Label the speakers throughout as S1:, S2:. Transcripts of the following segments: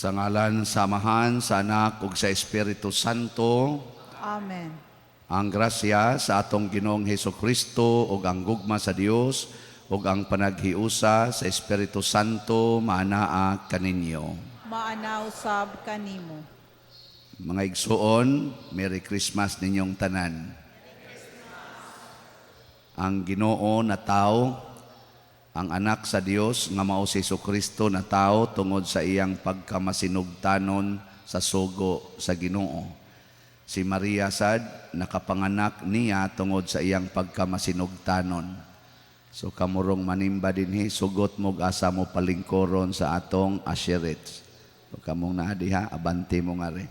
S1: Sa ngalan samahan sa Anak ug sa Espiritu Santo.
S2: Amen.
S1: Ang grasya sa atong Ginoong Hesukristo ug ang gugma sa Dios ug ang panaghiusa sa Espiritu Santo maanaa kaninyo.
S2: Maanaw sab kanimo.
S1: Mga igsuon, Merry Christmas ninyong tanan. Ang Ginoo na tao, ang anak sa Dios nga mao si Hesukristo na tao tungod sa iyang pagkamasinugtanon sa sugo sa Ginoo. Si Maria sad nakapanganak niya tungod sa iyang pagkamasinugtanon. So kamurong manimba dinhi sugot mo asa mo palingkoron sa atong Asherets. So kamong naa diha abanti mo nga rin.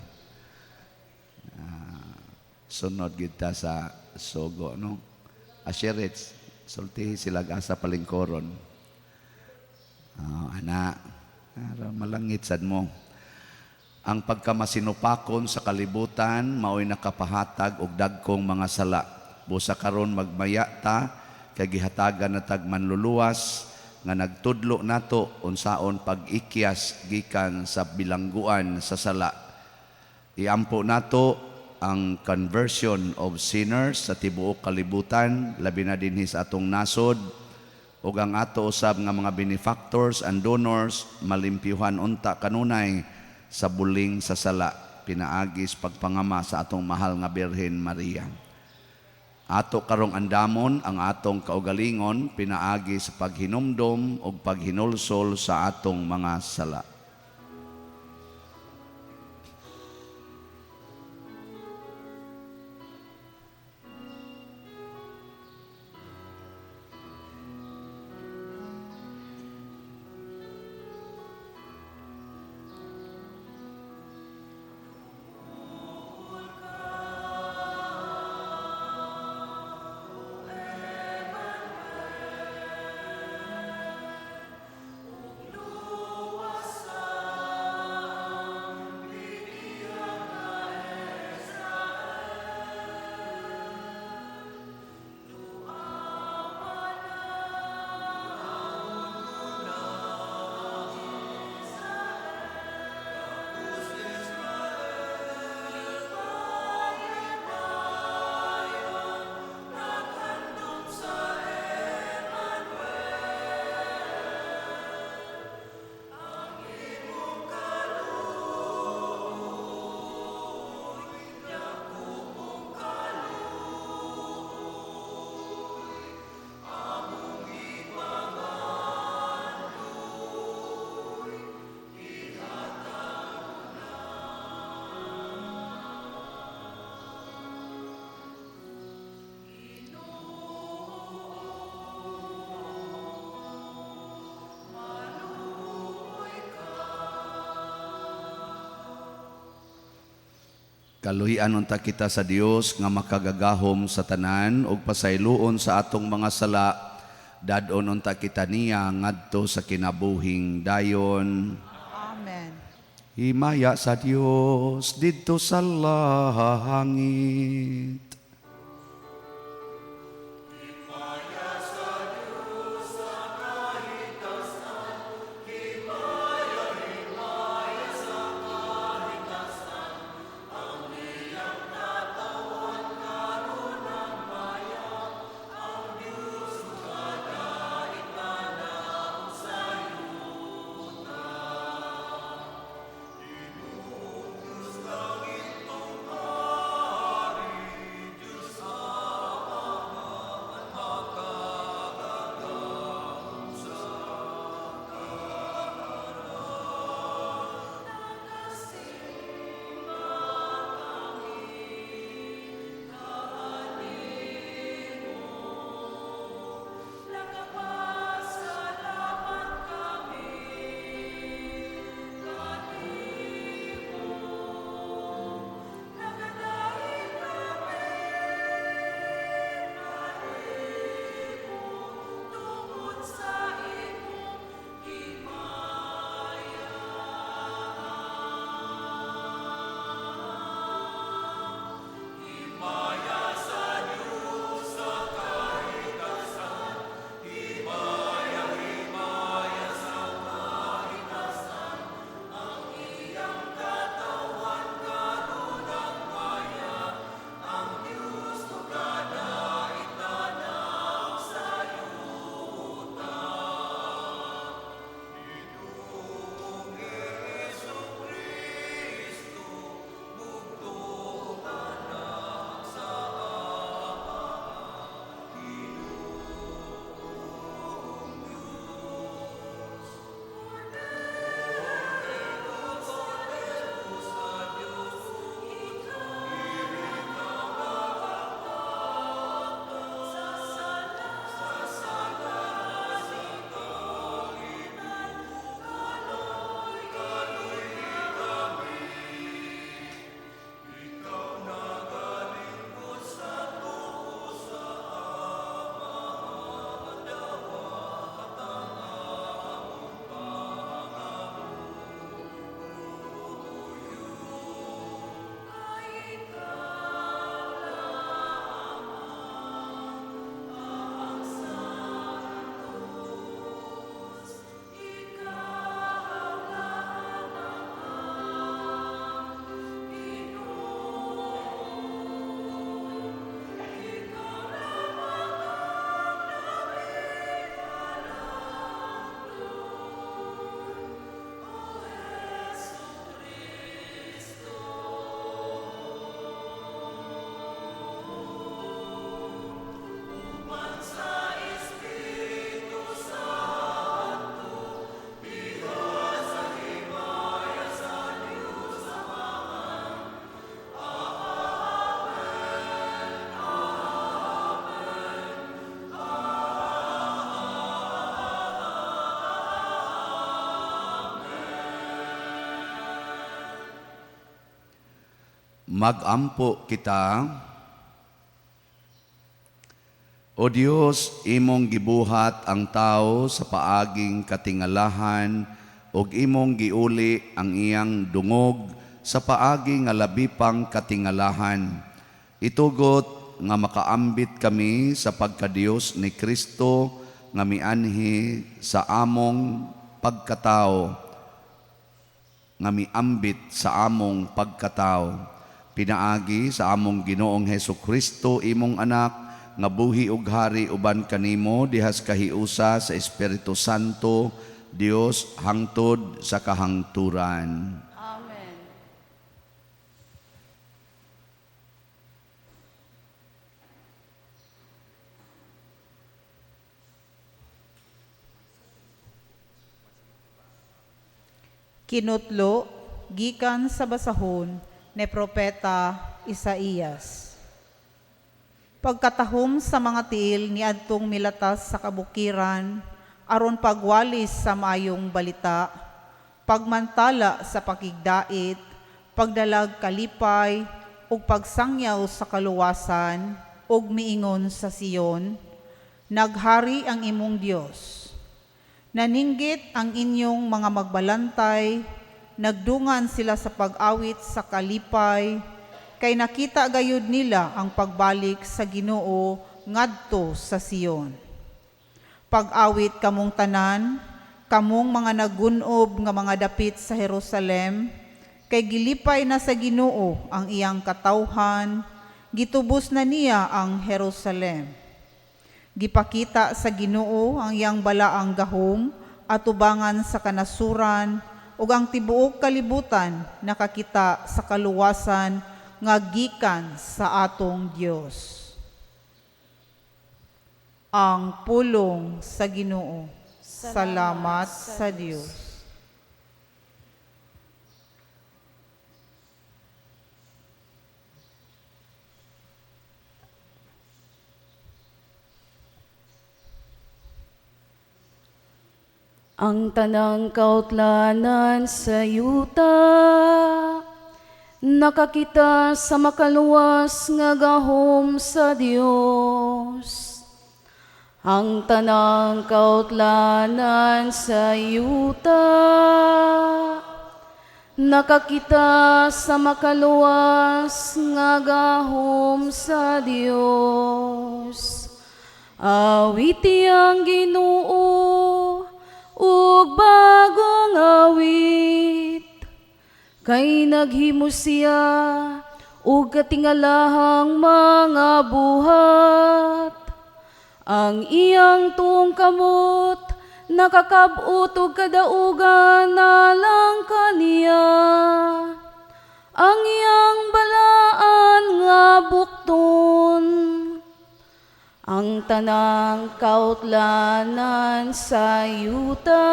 S1: Sunod kita sa sugo no. Asherets sultihi sila asa palingkoron. Ana malangit sad mo. Ang pagkamasinupakon sa kalibutan mao'y nakapahatag og dagkong mga sala. Busa karon magmaya ta kay gihatagan na tag manluluwas nga nagtudlo nato unsaon pag-ikyas gikan sa bilangguan sa sala. Iampo nato ang conversion of sinners sa tibuok kalibutan, labi na dinhi sa atong nasod, ug ang ato usab nga mga benefactors and donors malimpyuhan unta kanunay sa buling sa sala, pinaagis pagpangama sa atong mahal nga Birhen Maria. Ato karong andamon ang atong kaugalingon, pinaagi sa paghinumdom ug paghinulsol sa atong mga sala. Kaluhian unta kita sa Dios nga makagagahom sa tanan ug pasayloon sa atong mga sala, dadon unta kita niya ngadto sa kinabuhing dayon.
S2: Amen.
S1: Himaya sa Dios didto sa langit. Magampo kita. O Dios, imong gibuhat ang tao sa paaging katingalahan ug imong giuli ang iyang dungog sa paagi nga labi pang katingalahan. Itugot nga makaambit kami sa pagkadiyos ni Kristo nga mianhi sa among pagkatao, nga miambit sa among pagkatao. Pinaagi sa among Ginoong Hesukristo, imong anak, nga buhi ug hari uban kanimo dihas kahiusa sa Espiritu Santo, Dios hangtod sa kahangturan.
S3: Amen.
S2: Kinutlo, gikan sa basahon ni Propeta Isaías. Pagkatahom sa mga tiil ni adtong milatas sa kabukiran, aron pagwalis sa maayong balita, pagmantala sa pakigdait, pagdalag kalipay, ug pagsangyaw sa kaluwasan, ug miingon sa Siyon, naghari ang imong Dios. Naninggit ang inyong mga magbalantay, nagdungan sila sa pag-awit sa kalipay, kay nakita gayud nila ang pagbalik sa Ginoo ngadto sa Siyon. Pag-awit kamong tanan, kamong mga nagunob nga mga dapit sa Jerusalem, kay gilipay na sa Ginoo ang iyang katawhan, gitubos na niya ang Jerusalem. Gipakita sa Ginoo ang iyang balaang gahom at tubangan sa kanasuran, ug ang tibuok kalibutan nakakita sa kaluwasan nga gikan sa atong Dios. Ang pulong sa Ginoo. Salamat sa Dios.
S3: Ang tanang kautlanan sa yuta, nakakita sa makaluwas nga gahom sa Dios. Ang tanang kautlanan sa yuta, nakakita sa makaluwas nga gahom sa Dios. Awiti ang Ginoo ug bagong awit, kay naghimo siya ug katingalahang mga buhat. Ang iyang tuong kamot nakakab-ot ug kadaugan nalang kaniya. Ang iyang balaan nga bukton, ang tanang kautlanan sa yuta,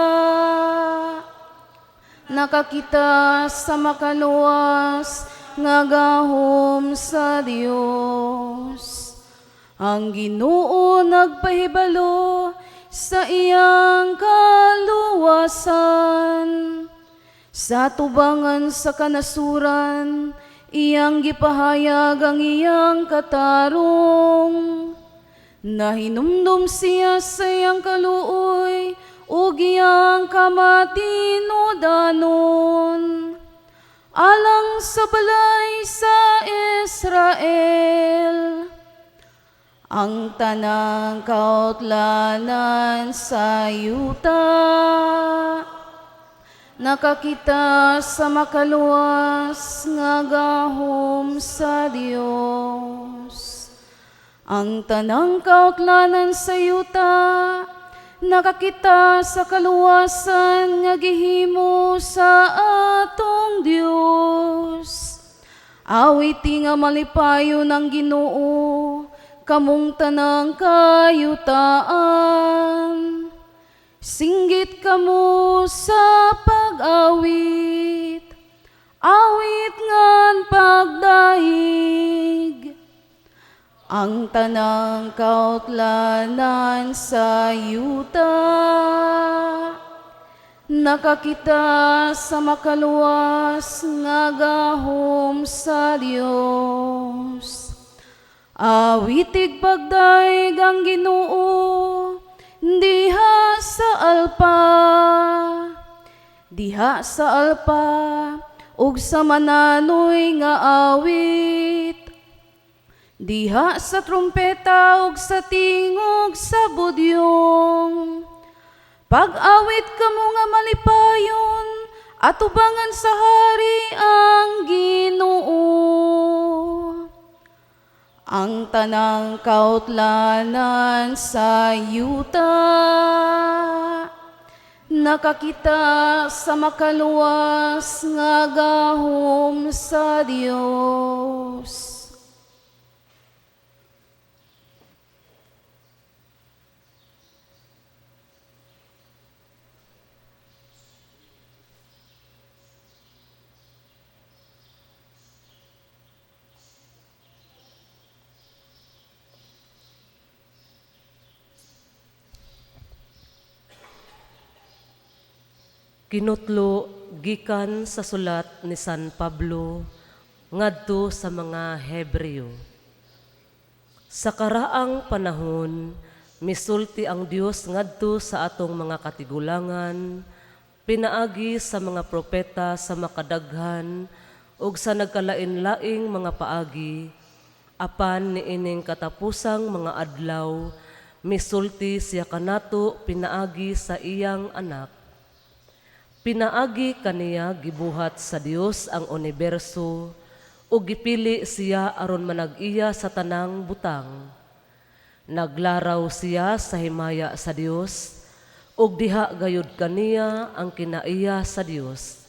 S3: nakakita sa makaluwas nga gahom sa Dios. Ang Ginoo nagpahibalo sa iyang kaluwasan, sa tubangan sa kanasuran, iyang gipahayag ang iyang katarong. Nahinumdum siya sa iyang kaluoy ug iyang kamatinudanon, alang sa balay sa Israel. Ang tanang kautlanan sa yuta, nakakita sa makaluwas nga gahom sa Dios. Ang tanang kautlanan sa yuta, nakakita sa kaluwasan nga gihimo sa atong Dios. Awiti nga malipayo ng Ginoo, kamong tanang kayutaan. Singgit kamo sa pag-awit, awit ngan pagdaig. Ang tanang kautlanan sa yuta, nakakita sa makaluwas nga gahom sa Dios. Awitig pagdaig ang Ginoo diha sa alpa ug sa mananoy nga awit, diha sa trumpeta ug sa tingog sa budyong. Pag-awit kamo nga malipayon, atubangan sa hari ang Ginoo. Ang tanang kautlanan sa yuta, nakakita sa makaluwas nga gahom sa Dios.
S4: Kinutlo gikan sa sulat ni San Pablo ngadto sa mga Hebreo. Sa karaang panahon, misulti ang Dios ngadto sa atong mga katigulangan, pinaagi sa mga propeta sa makadaghan ug sa nagkalain-laing mga paagi, apan niining katapusang mga adlaw, misulti siya kanato pinaagi sa iyang anak. Pinaagi kaniya gibuhat sa Dios ang universo ug gipili siya aron manag-iya sa tanang butang. Naglaraw siya sa himaya sa Dios ug diha gayud kaniya ang kinaiya sa Dios.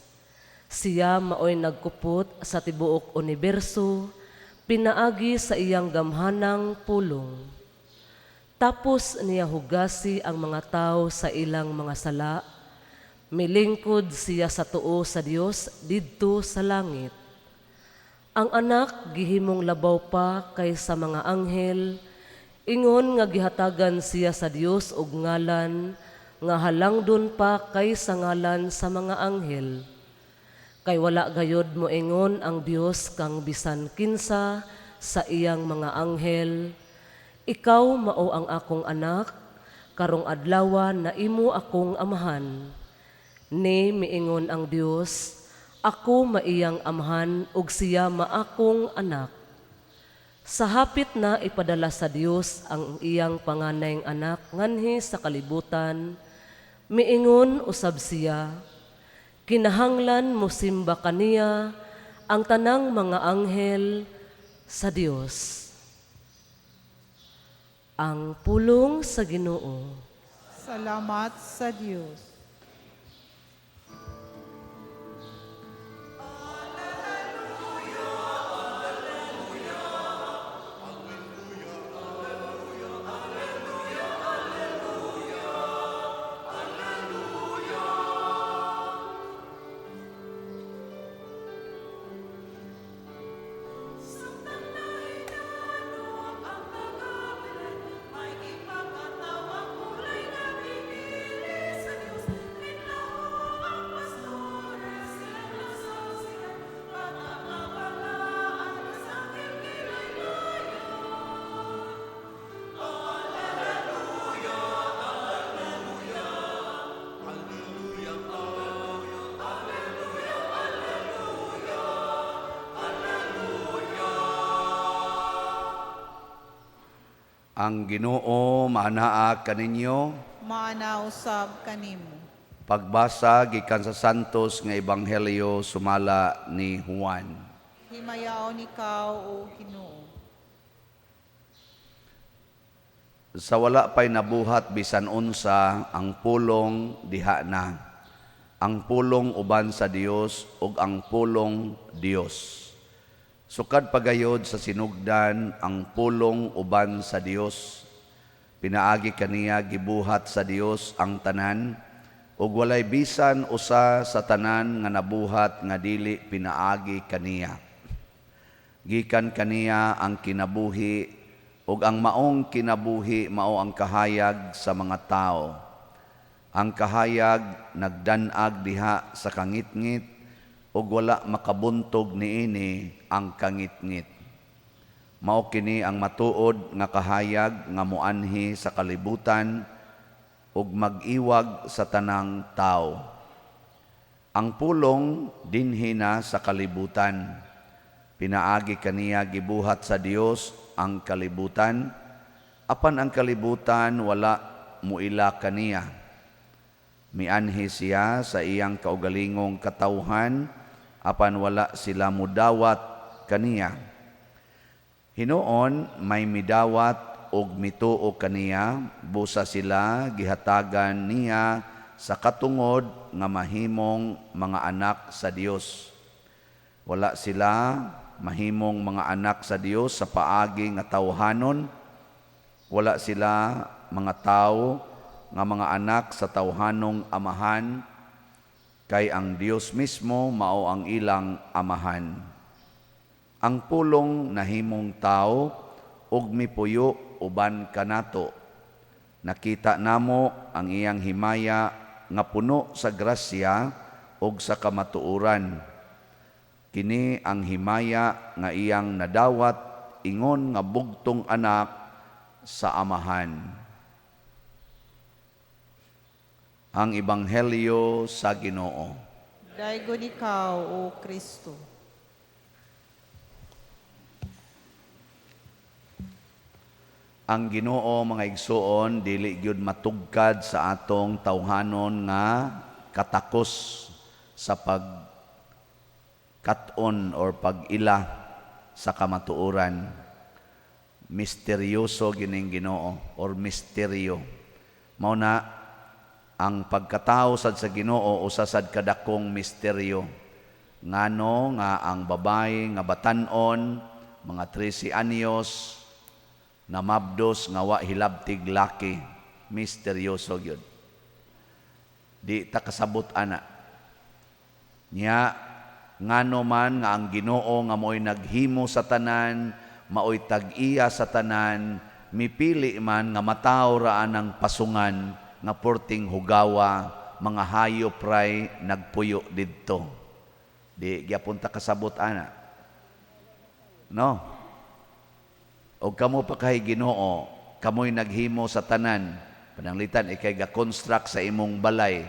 S4: Siya maoy nagkupot sa tibuok universo, pinaagi sa iyang gamhanang pulong. Tapos niya hugasi ang mga tao sa ilang mga sala. Milingkod siya sa tuo sa Dios didto sa langit. Ang anak gihimong labaw pa kaysa mga anghel, ingon nga gihatagan siya sa Dios og ngalan nga halangdon pa kaysa ngalan sa mga anghel. Kay wala gayod mo ingon ang Dios kang bisan kinsa sa iyang mga anghel, ikaw mao ang akong anak, karong adlaw na imo akong amahan. Ni miingon ang Dios, ako maiyang amahan ug siya maakong anak. Sa hapit na ipadala sa Dios ang iyang panganayng anak nganhi sa kalibutan, miingon usab siya, kinahanglan mo simba kaniya ang tanang mga anghel sa Dios. Ang pulong sa Ginoo.
S2: Salamat sa Diyos.
S1: Ang Ginoo maanaa kaninyo.
S2: Maanausab kanimo.
S1: Pagbasa gikan sa Santos nga Ebanghelyo sumala ni Juan.
S2: Himayaon ikaw, O Ginoo.
S1: Sa wala pa'y nabuhat bisan unsa, ang pulong diha na. Ang pulong uban sa Dios ug ang pulong Dios. Sukad pagayod sa sinugdan ang pulong uban sa Dios. Pinaagi kaniya gibuhat sa Dios ang tanan ug walay bisan usa sa tanan nga nabuhat nga dili pinaagi kaniya. Gikan kaniya ang kinabuhi ug ang maong kinabuhi mao ang kahayag sa mga tao. Ang kahayag nagdanag diha sa kangitngit ug wala makabuntog niini ang kangitngit. Mao kini ang matuod nga kahayag nga muanhi sa kalibutan ug mag-iwag sa tanang tao. Ang pulong dinhi na sa kalibutan. Pinaagi kaniya gibuhat sa Dios ang kalibutan, apan ang kalibutan wala muila kaniya. Mianhi siya sa iyang kaugalingong katawhan, apan wala sila mudawat kaniya. Hinuon may midawat og mituo kaniya, busa sila gihatagan niya sa katungod nga mahimong mga anak sa Dios. Wala sila mahimong mga anak sa Dios sa paagi nga tawhanon. Wala sila mga tao nga mga anak sa tawhanong amahan, kay ang Dios mismo mao ang ilang amahan. Ang pulong nahimong tao ug mipuyo uban kanato. Nakita namo ang iyang himaya nga puno sa grasya ug sa kamatuoran. Kini ang himaya nga iyang nadawat ingon nga bugtong anak sa amahan. Ang Ebanghelyo sa Ginoo.
S2: Daygon ikaw, O Kristo.
S1: Ang Ginoo, mga igsoon, dili gyud matugkad sa atong tawhanon nga katakos sa pagkaton or pag-ila sa kamatuoran. Misteryoso gining Ginoo or misteryo. Mao na ang pagkatao sad sa Ginoo usa sad kadakong misteryo. Ngano nga ang babae nga batan-on mga 13 anyos na mabdos nga wa hilabtig laki, misteryoso gyud. Di ta kasabot ana. Nya ngano man nga ang Ginoo nga mo'y naghimo sa tanan, maoy tag-iya sa tanan, mipili man nga mataw raan ang pasungan nga porting hugawa, mga hayop ray nagpuyo didto. Di gyapon ta kasabot ana. No? O kamo pa kay Ginoo, kamoy naghimo sa tanan, pananglitan ikay ga-construct sa imong balay.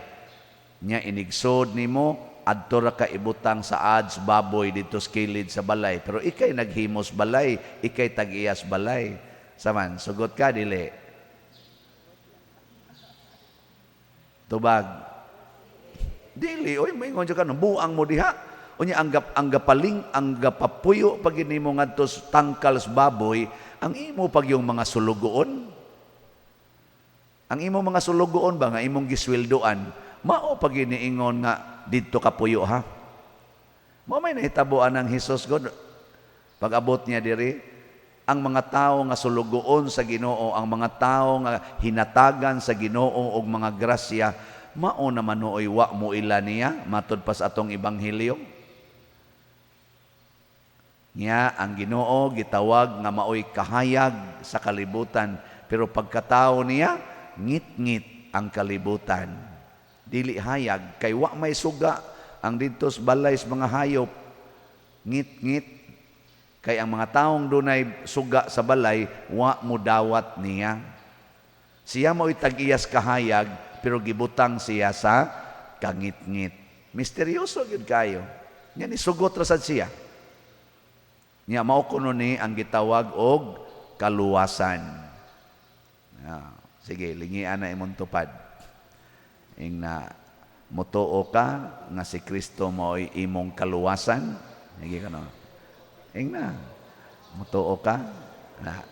S1: Nya inigsod nimo adto ra ka ibutang sa ads baboy dito sa kilid sa balay. Pero ikay naghimos balay, ikay tag-iyas balay. Saman, sugot ka dili. Tubag. Dili, oy moingon ka no, buang mo diha. Unya ang gapaling, ang gapapuyo pag mo ngadto tangkal sa baboy, ang imo pag yung mga sulugoon. Ang imo mga sulugoon ba nga imong gisweldoan, mao pag iniingon nga didto ka puyo ha. Mao may nahitabuan ng Hesus God. Pag abot niya diri, ang mga tao nga sulugoon sa Ginoo, ang mga tao nga hinatagan sa Ginoo og mga grasya, mao naman nooy wa mo ila niya matud pa sa atong ebanghelyo. Nya ang Ginoo gitawag nga maoy kahayag sa kalibutan, pero pagkatao niya ngit-ngit ang kalibutan. Dili hayag kay wa may suga ang didto sa balay sa mga hayop. Ngit-ngit kay ang mga taong dunay suga sa balay wa mo dawat niya. Siya mo'y tag-iyas kahayag pero gibutang siya sa kangit-ngit. Misteryoso gyud kayo. Nya ni sugot ra sad siya. Nya mao kuno ni ang gitawag og kaluwasan. Sige, lingian na imong tupad. Ing na mutuo ka nga si Kristo mo'y imong kaluwasan. Sige ka no. Ing na mutuo ka na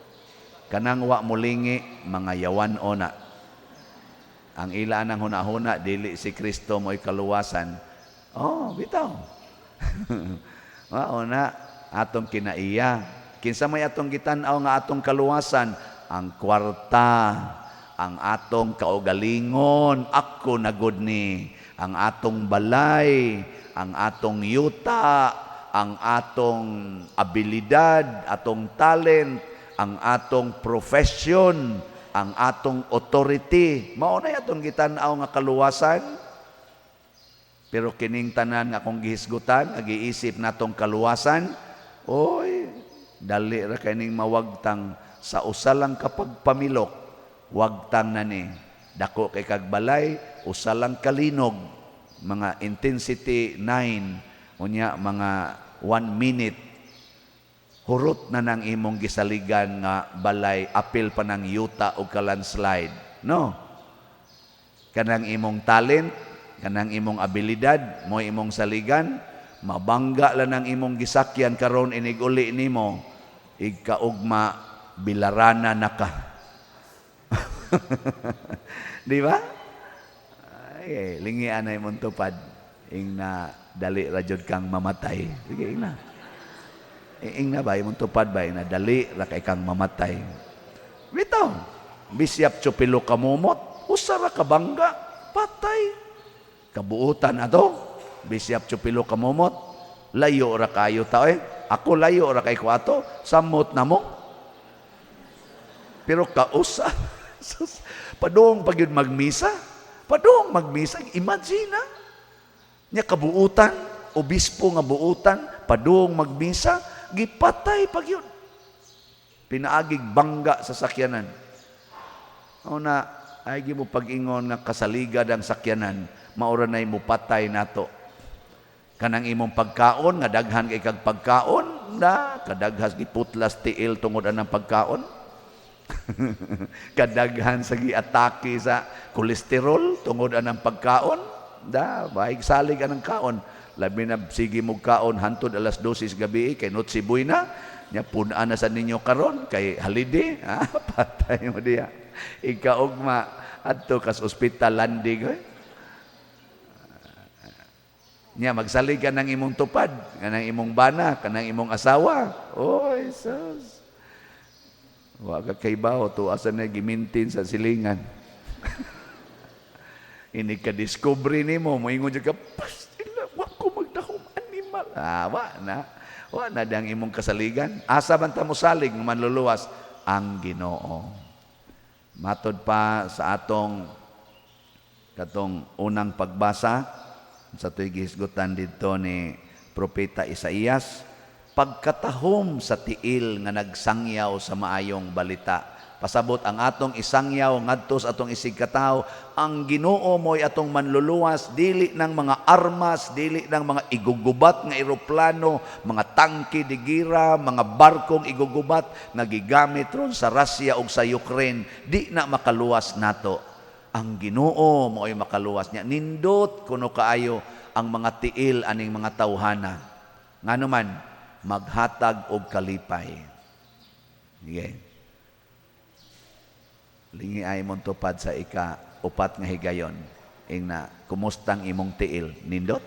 S1: kanang wa mulingi mga yawan ona. Ang ila nang hunahuna dili si Kristo mo'y kaluwasan. Oh, bitaw. Mao na atong kinaiya. Kinsa may atong gitan-aw nga atong kaluwasan, ang kwarta, ang atong kaugalingon, ako na gud ni, ang atong balay, ang atong yuta, ang atong abilidad, atong talent, ang atong profession, ang atong authority. Mao na atong gitan-aw nga kaluwasan. Pero kining tanan nga akong gihisgutan, nag-iisip natong kaluwasan, oy, dali ra kaning mawagtang sa usa lang kapag pamilok, wagtang na ni. Dako kay kagbalay, usa lang kalinog, mga intensity 9, unya mga 1 minute, hurot na nang imong gisaligan nga balay, apil pa ng yuta o kalandslide. No? Kanang imong talent, kanang imong abilidad, mo imong saligan, mabangga lang ang imong gisakyan karon iniguli nimo, igkaugma bilarana na ka. Di ba? Ay, lingian na imong tupad. Ing na dali rajud kang mamatay. Sige, ing na. Ing na ba, imong tupad ba, ing na dali ra kay kang mamatay. Bitaw, bisyap chupilo kamumot, usara ka bangga, patay. Kabuutan ato, bisyap chupilo kamumot, layo ra kayo tao eh. Ako layo ra kay ko ato, samot na mo. Pero kausa, padung pag yun magmisa, padung magmisa, imagine na. Nya kabuutan, obispo nga buutan, padung magmisa, gipatay pag yun. Pinaagig bangga sa sakyanan. O na, ay mo pag-ingon nga kasaligad ang sakyanan, maura na'y mo patay nato. Kanang imong pagkaon, nga daghan kay kag pagkaon, na, kadaghas giputlas tiil tungod anang pagkaon. Kadaghan sa giatake sa kolesterol tungod anang pagkaon, da, baig salig anang kaon. Labi na sige mo kaon, hantod alas 12 gabi, kay Notsi Buena, nya punaan na sa ninyo karon kay holiday, patay mo diya. Ikaugma adto kas ospital landig. Nya magsalig ka ng imong tupad, kanang imong bana, kanang imong asawa. Oy, sus. Wa ka kay bawo to asa na gimintin sa silingan. Ini ka discovery nimo, moingon jud ka, pastila, wa ko magdahom animal. Wa na dang imong kasaligan. Asa man ta mo salig manluluwas ang Ginoo. Matod pa sa atong katong unang pagbasa sa tuy gihisgutan didto ni Propeta Isaías, pagkatahom sa tiil nga nagsangyaw sa maayong balita. Pasabot ang atong isangyaw ngadto sa atong isigkataw, ang Ginoo mo'y atong manluluwas, dili ng mga armas, dili ng mga igugubat nga eroplano, mga tangke di gira, mga barkong igugubat nga gigamit ron sa Russia ug sa Ukraine, di na makaluwas nato. Ang Ginoo mo'y makaluwas niya. Nindot kuno kaayo ang mga tiil aning mga tawhana. Ngano man maghatag og kalipay. Okay. Lingi ay mong tupad sa ika-upat nga higayon. Ing na, kumustang imong tiil? Nindot?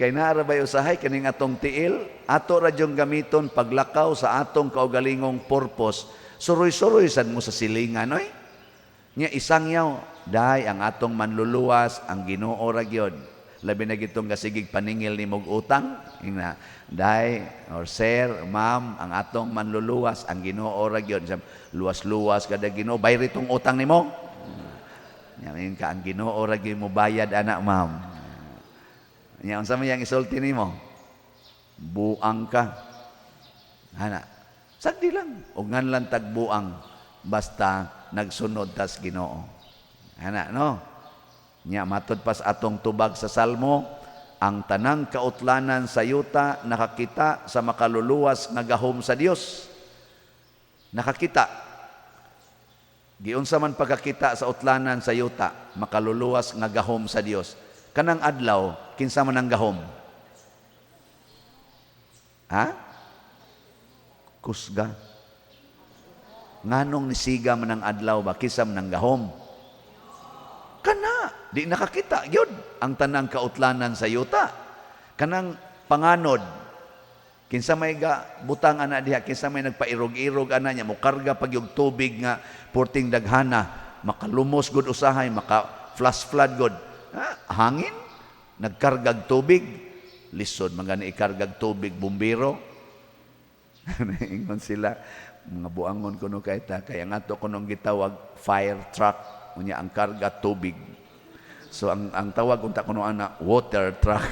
S1: Kay naarabay usahay, kaning atong tiil, ato radyong gamiton paglakaw sa atong kaugalingong purpose. Suroy-suroy sad mo sa silingan, oy? Nya isangyaw, dahi ang atong manluluwas, ang Ginoo ra gyud. Labi na gitong kasigig paningil ni mog utang, ina day or sir, ma'am, ang atong manluluwas, ang Ginoo ra gyud. Luwas-luwas kada Ginoo, bayri tong utang nimo. Yamin ka ang Ginoo ra gyud mo bayad anak, ma'am. Nya unsa man yang isulti nimo? Buang ka. Ana. Sagdi lang, ug nganlan tagbuang basta nagsunod tas Ginoo. Ana, no? Nya matod pas atong tubag sa Salmo, ang tanang kautlanan sa yuta nakakita sa makaluluwas nga gahom sa Dios. Nakakita. Giunsa man pagkakita sa utlanan sa yuta, makaluluwas nga gahom sa Dios. Kanang adlaw, kinsa man ang gahom? Ha? Kusga. Nganong nisiga man ang adlaw ba kinsa man ang gahom? Kana, di nakakita yun ang tanang kautlanan sa yuta. Kanang panganod, kinsa may butang ana diha, kinsa may nagpairog-irog ana niya, mukarga pag yung tubig nga porting daghana, makalumos gud usahay, maka-flash flood gud. Hangin, nagkargag tubig, lisod, magana ikargag tubig, bumbiro. Ingon sila, mga buangon kuno kay ta kay ang ato kunong gitawag fire truck unya ang karga tubig. So ang tawag unta kuno ana water truck.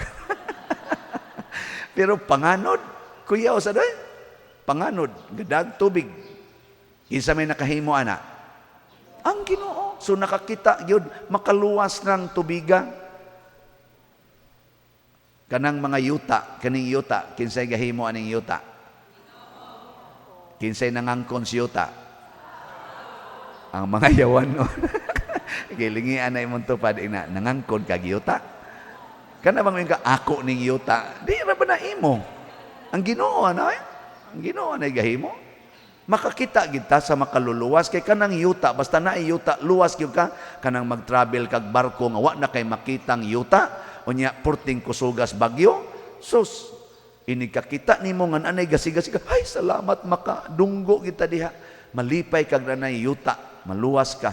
S1: Pero panganod kuya usa doy. Panganod gadag tubig. Kinsa may nakahimo ana? Ang Ginoo. So nakakita gyud makaluwas ng tubiga. Kanang mga yuta, kaning yuta, kinsay gahimo aning yuta? Kinsay nangangkon si yuta? Ang mga yawan no. Gilingian na imong tupad ina, nangangkon kag yuta. Kana bang ka ako ning yuta? Di ra ba na imo? Ang Ginoo na ang Ginoo na gahimo. Makakita kita sa makaluluwas kay kanang yuta basta na yuta luwas gyud ka kanang mag-travel kag barko nga wa na kay makitang yuta. Unya purting kusugas bagyo, sus, ini kakita ni mo nga anay gasiga-siga, ay salamat makadunggo kita diha, malipay kag nanay yuta, maluwas ka.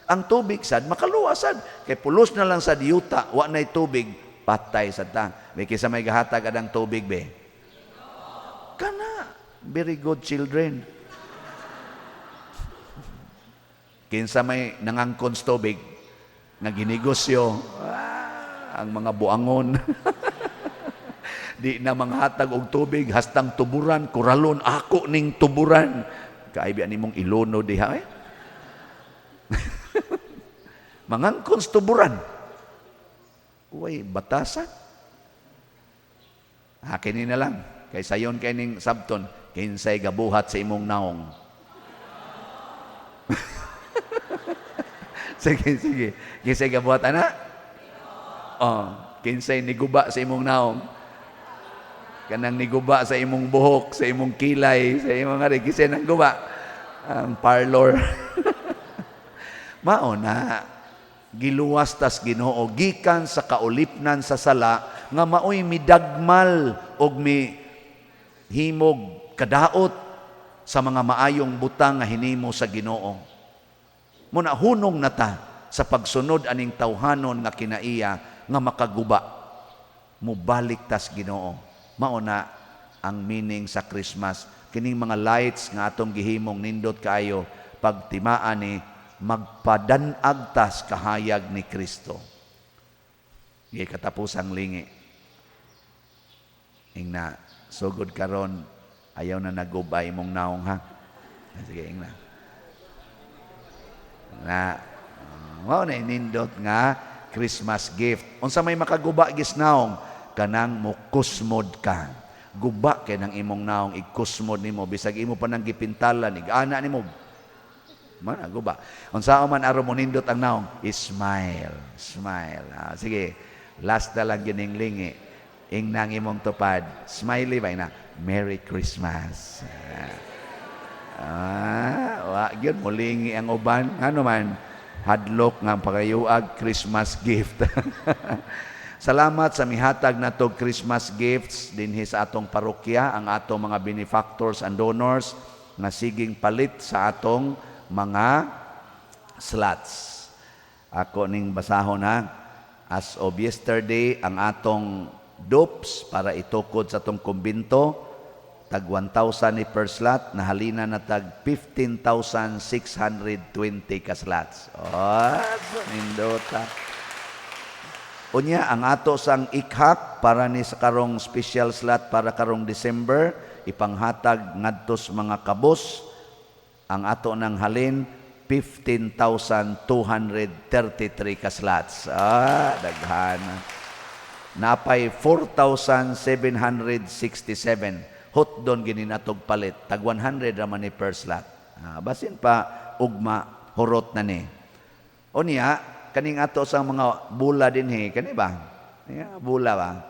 S1: Ang tubig sad, makaluwasan, kay pulos na lang sa yuta, wa na'y tubig, patay sad ta. May kisa may gahatag adang tubig be. Kana, very good children. Kinsa may nangangkons tubig, nga ginegosyo, ang mga buangon. Di na manghatag og tubig, hastang tuburan, kuralon, ako ning tuburan. Kaibian nimong ilono diha eh. Mangangkons tuburan. Uy, batasan. Kini na lang. Kay sayon kay ning sabton, kinsay gabuhat sa imong naong. Sige. Kinsay gabuhat ana? Kinsay niguba sa imong naong. Kanang niguba sa imong buhok, sa imong kilay, sa imong ari, kinsay nang guba? Ang parlor. Mao na giluwas tas Ginoo gikan sa kaulipnan sa sala nga maoy midagmal og mi himog kadaot sa mga maayong butang nga hinimo sa Ginoo. Muna hunong nata sa pagsunod aning tawhanon nga kinaiya nga makaguba, mubalik tas Ginoo. Mao na ang meaning sa Christmas. Kining mga lights nga atong gihimong nindot kaayo pagtimaan ni magpadanag tas kahayag ni Kristo. Gi katapusang lingi. Ingna sugod karon ayaw na nagubay mong naong ha. Sige ingna. Mao na nindot nga Christmas gift. Unsa may makaguba gisnaong kanang mukusmod ka. Guba kay nang imong naong ikusmod nimo bisag imo pa nang gipintalan igana nimo. Man guba. Unsa man aron mo nindot ang naong? Smile. Sige. Last na lang gining lingi. Ing nang imong tupad. Smiley ba na? Merry Christmas. Wa gyud mulingi ang uban. Ano man? Hadlok nga pagayuag Christmas gift. Salamat sa mihatag nato Christmas gifts dinhi sa atong parokya, ang atong mga benefactors and donors nga siging palit sa atong mga slots. Ako ning basahon ha. As of yesterday, ang atong dupes para itukod sa atong kumbinto, tag 1,000 ni per slot, nahalina na tag 15,620 ka slots. Nindota. Unya, ang ato sang ikhak para ni sa karong special slot para karong December, ipanghatag ngadtos mga kabos, ang ato nang halin, 15,233 ka slots. Daghan. Napay 4,767. Hot doon gininatog palit. Tag 100 raman ni per slot. Basin pa, ugma, hurot na ni. O niya, kaning ato sa mga bula din kani ba? Bula ba?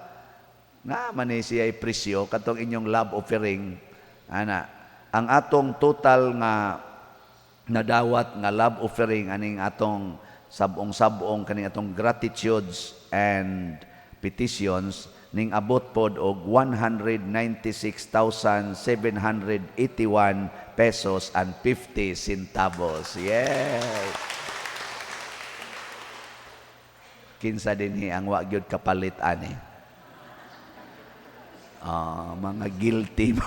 S1: Nga man ni siya presyo, katong inyong love offering. Ana, ang atong total nga nadawat nga love offering, aning atong sabong-sabong, kaning atong gratitudes and petitions, ning abot pod og 196,781 pesos and 50 centavos. Yay! Kinsa dinhi ang wa gyud kapalit ani. Mga guilty mo.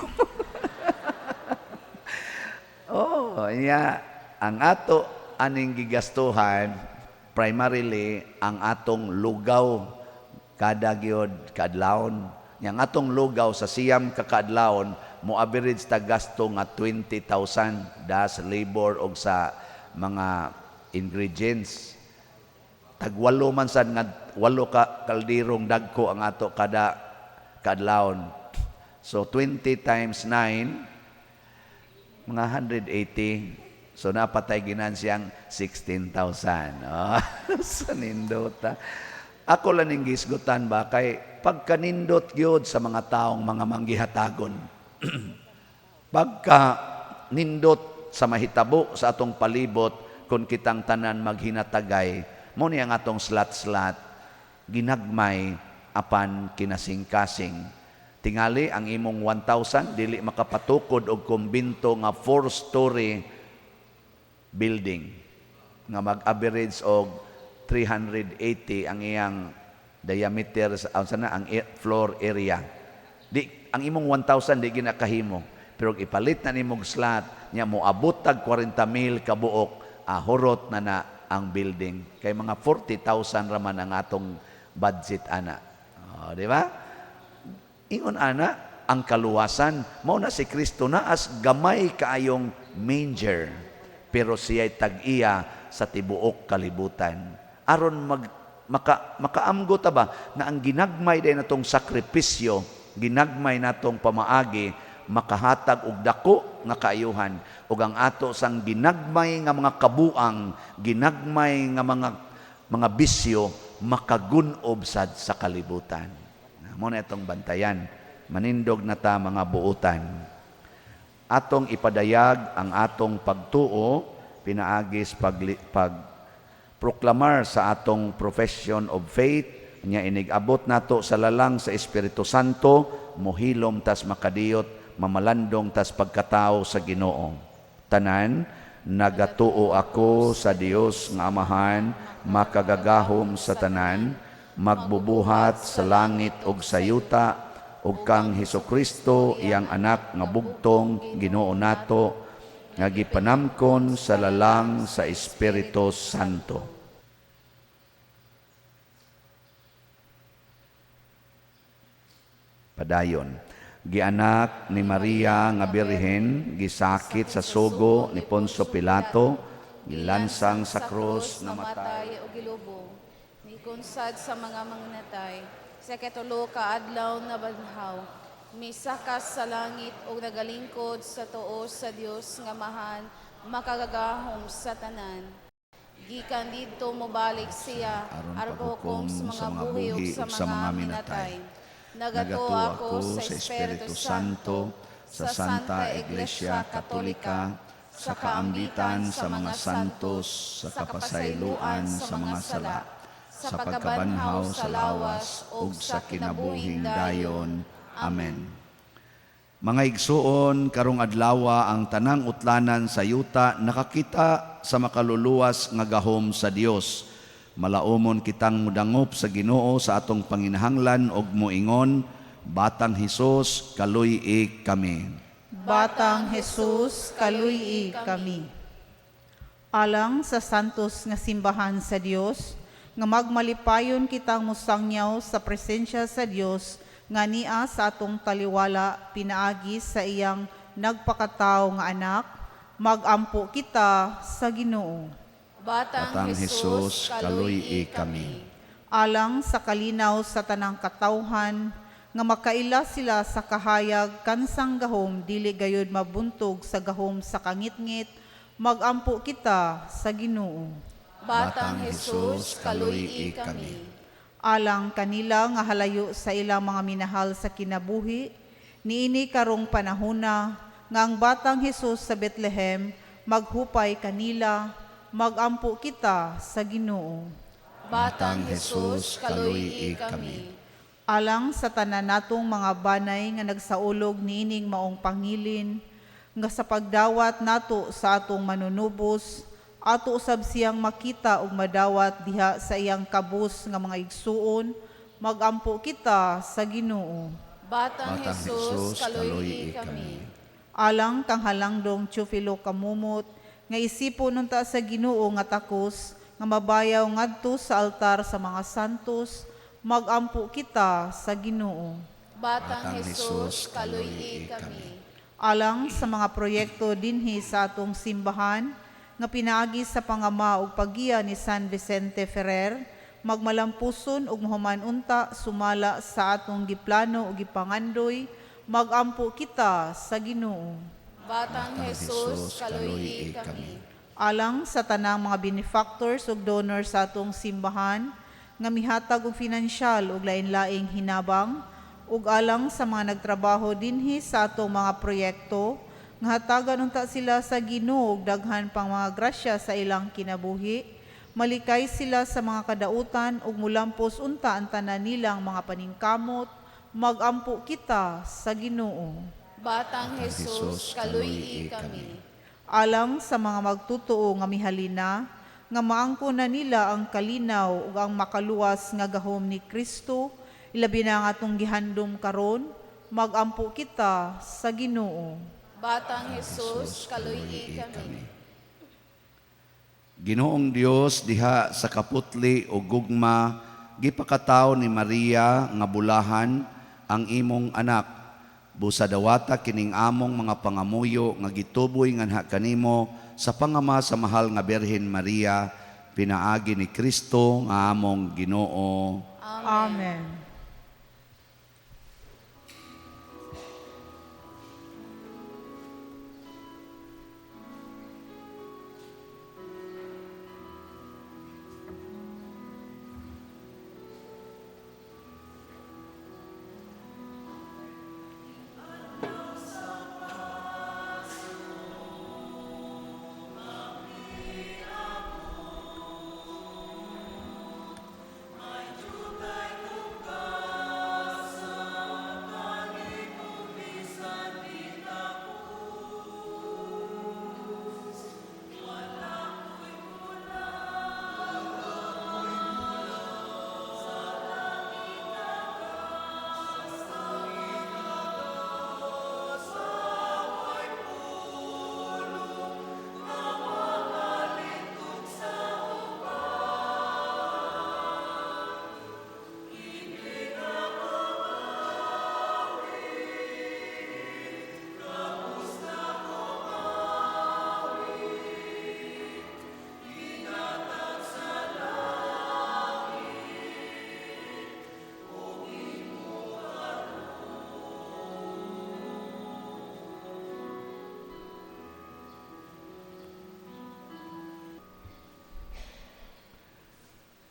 S1: O iya, ang ato aning gigastuhan primarily ang atong lugaw kada gyud kadlawon. Yang atong lugaw sa siyam ka kadlawon mo average ta gasto nga 20,000 das labor og sa mga ingredients. Tagwalo man sad nga 8 ka kaldirong dagko ang ato kada kadlawon. So 20 times 9 mga 180. So napatay ginansiyang 16,000. Oh, sa nindota. Ako lang ning gisgutan ba kay pagkanindot gyud sa mga taong mga manggihatagon. Pagka nindot sa mahitabo sa atong palibot kung kitang tanan maghinatagay, mo ni ang atong slat-slat ginagmay apan kinasing-kasing. Tingali ang imong 1,000 dili makapatukod og kumbinto nga 4-story building nga mag-average og 380 ang iyang diameter sa ang floor area. Di ang imong 1,000 di ginakahimo, pero ipalit na nimog slot nya mo abot tag 40,000 kabuok ahurot na ang building. Kay mga 40,000 raman ang atong budget ana. Oh, di ba? Ingon ana ang kaluwasan mao na si Kristo na as gamay kaayong manger, pero siya'y tag-iya sa tibuok kalibutan. Aron makaamgo ta ba na ang ginagmay day natong sakripisyo, ginagmay natong pamaagi, makahatag og dako nga kaayuhan ug ang ato sang ginagmay nga mga kabuang, ginagmay nga mga bisyo makagunob sad sa kalibutan. Mo na itong bantayan, manindog na ta mga buutan. Atong ipadayag ang atong pagtuo pinaagis proklamar sa atong profession of faith nya inigabot nato sa lalang sa Espiritu Santo, mohilom tas makadiyot, mamalandong tas pagkatao sa Ginoo. Tanan, nagatuo ako sa Dios nga Amahan, makagagahom sa tanan, magbubuhat sa langit ug sa yuta, ug kang Hesukristo iyang anak nga bugtong Ginoo nato, nga gipanamkon sa lalang sa Espiritu Santo. Padayon, gianak ni Maria nga Birhen, gisakit sa sugo ni Poncio Pilato, gilansang sa krus, namatay
S3: o gilubong, mikunsad sa mga mangnatay, sa katulo ka adlaw na banhaw, misakas sa langit o nagalingkod sa tuos sa Dios nga Amahan, makagagahom sa tanan. Gikan didto mobalik siya, aron pahukom sa mga buhi ug sa mga minatay. Nagato ako sa Espiritu Santo, sa Santa Iglesia Katolika, sa kaambitan sa mga santos, sa kapasayloan sa mga sala, sa pagkabanhaw sa lawas ug sa kinabuhing dayon.
S1: Amen. Mga igsuon, karong adlawa ang tanang utlanan sa yuta nakakita sa makaluluwas nga gahom sa Dios. Malaumon kitang mudangop sa Ginoo sa atong panginahanglan og moingon, Batang Hesus, kaluy-i kami.
S2: Batang Jesus, kaluy-i kami. Alang sa santos nga simbahan sa Dios, nga magmalipayon kitang musangyaw sa presensya sa Dios, nga niya sa atong taliwala pinaagi sa iyang nagpakatao nga anak, magampo kita sa Ginoo.
S1: Batang Hesus, kaluy-i kami.
S2: Alang sa kalinaw sa tanang katawhan, nga makaila sila sa kahayag kansang gahom dili gayud mabuntog sa gahom sa kangitngit, magampo kita sa Ginoo.
S3: Batang Hesus, kaluy-i kami.
S2: Alang kanila nga halayo sa ilang mga minahal sa kinabuhi, niini karong panahona nga ang Batang Hesus sa Bethlehem maghupay kanila, magampo kita sa Ginoo.
S3: Batang Hesus, kaluy-i kami.
S2: Alang sa tanan natong mga banay nga nagsaulog niining maong pangilin, nga sa pagdawat nato sa atong manunubos, ato usab siyang makita ug madawat diha sa iyang kabus nga mga igsuon, magampo kita sa Ginoo.
S3: Batang Hesus, kaluy-i kami.
S2: alang kang halangdong Teofilo kamumot, nga isipon unta sa Ginoo nga takos, nga mabayaw ngadto sa altar sa mga santos, magampo kita sa Ginoo.
S3: Batang Jesus, kaluy kami.
S2: Alang sa mga proyekto dinhi sa atong simbahan, nga pinaagi sa pangama ug paggiya ni San Vicente Ferrer, magmalampuson ug mahuman unta sumala sa atong giplano ug gipangandoy, magampo kita sa Ginoo.
S3: Batang Jesus, kaluy kami.
S2: Alang sa tanang mga benefactors ug donors sa atong simbahan, nga mihatag og pinansyal ug lain-laing hinabang, ug alang sa mga nagtrabaho dinhi sa atong mga proyekto, nga hatagan unta sila sa Ginoo ug daghan pang mga grasya sa ilang kinabuhi, malikay sila sa mga kadautan ug mulampos unta ang tanan nilang mga paningkamot, magampo kita sa Ginoo.
S3: Batang Jesus, kaluy kami.
S2: Alang sa mga magtutuo nga mihalina, nga maangko na nila ang kalinaw ug ang makaluwas nga gahom ni Kristo, ilabi na nga atong gihandom karon, magampo kita sa Ginoo.
S3: Batang Jesus, kaluy kami.
S1: Ginoong Dios diha sa kaputli o gugma, gipakataw ni Maria nga bulahan ang imong anak. Busa dawata kining among mga pangamuyo nga gituboy nganha kanimo sa pangama sa mahal nga Birhen Maria, pinaagi ni Kristo nga among Ginoo.
S2: Amen.